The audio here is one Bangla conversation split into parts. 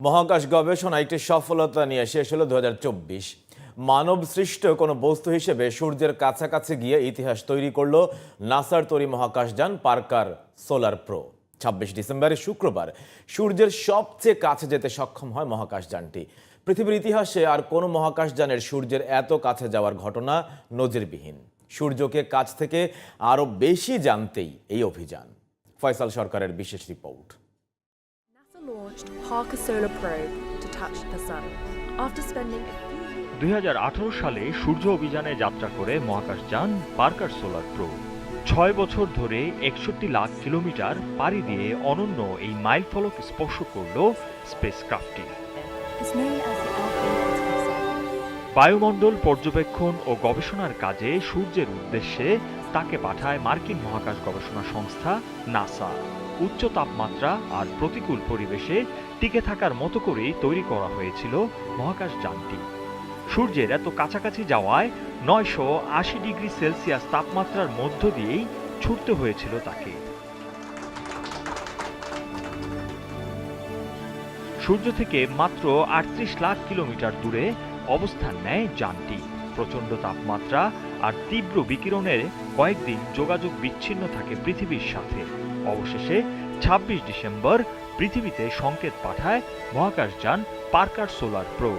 মহাকাশ গবেষণা একটি সফলতা নিয়ে শেষ হলো 2024। মানব সৃষ্ট কোনো বস্তু হিসেবে সূর্যের কাছাকাছি গিয়ে ইতিহাস তৈরি করলো নাসার তৈরি মহাকাশযান পার্কার সোলার প্রো। 26 ডিসেম্বরে শুক্রবার সূর্যের সবচেয়ে কাছে যেতে সক্ষম হয় মহাকাশযানটি। পৃথিবীর ইতিহাসে আর কোনো মহাকাশযানের সূর্যের এত কাছে যাওয়ার ঘটনা নজিরবিহীন। সূর্যকে কাছ থেকে আরও বেশি জানতেই এই অভিযান। ফয়সাল সরকারের বিশেষ report. Launched Parker Solar Probe to touch the sun. After spending 2018 সালে সূর্য অভিযানে যাত্রা করে মহাকাশযান পার্কার সোলার প্রো 6 বছর ধরে 61 লাখ কিলোমিটার পাড়ি দিয়ে অনন্য এই মাইলফলক স্পর্শ করল স্পেসক্রাফটটি। বায়ুমণ্ডল পর্যবেক্ষণ ও গবেষণার কাজে সূর্যের উদ্দেশ্যে তাকে পাঠায় মার্কিন মহাকাশ গবেষণা সংস্থা নাসা। উচ্চ তাপমাত্রা আর প্রতিকূল পরিবেশে টিকে থাকার মতো করেই তৈরি করা হয়েছিল মহাকাশযানটি। সূর্যের এত কাছাকাছি যাওয়ায় 980 ডিগ্রি সেলসিয়াস তাপমাত্রার মধ্য দিয়েই ছুটতে হয়েছিল তাকে। সূর্য থেকে মাত্র 38 লাখ কিলোমিটার দূরে অবস্থান নেয় যানটি। প্রচণ্ড তাপমাত্রা আর তীব্র বিকিরণের কয়েকদিন যোগাযোগ বিচ্ছিন্ন থাকে পৃথিবীর সাথে। অবশেষে 26 ডিসেম্বর পৃথিবীতে সংকেত পাঠায় মহাকাশযান পার্কার সোলার প্রো।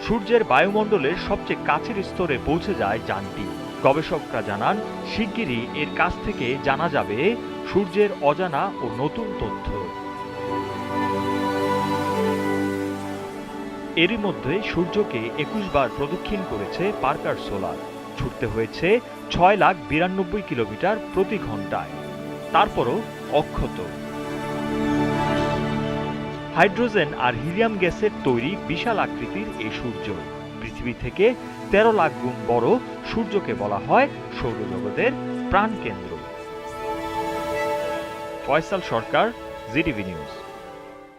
সূর্যের বায়ুমণ্ডলের সবচেয়ে কাছের স্তরে পৌঁছে যায় যানটি। গবেষকরা জানান, শিগগিরই এর কাছ থেকে জানা যাবে সূর্যের অজানা ও নতুন তথ্য। এরই মধ্যে সূর্যকে 21 বার প্রদক্ষিণ করেছে পার্কার সোলার। ছুটতে হয়েছে 6,92,000 কিলোমিটার প্রতি ঘন্টায়। তারপরও অক্ষত। হাইড্রোজেন আর হিলিয়াম গ্যাসের তৈরি বিশাল আকৃতির এই সূর্য পৃথিবী থেকে 13 লাখ গুণ বড়। সূর্যকে বলা হয় সৌরজগতের প্রাণকেন্দ্র। ফয়সাল সরকার, জিটিভি নিউজ।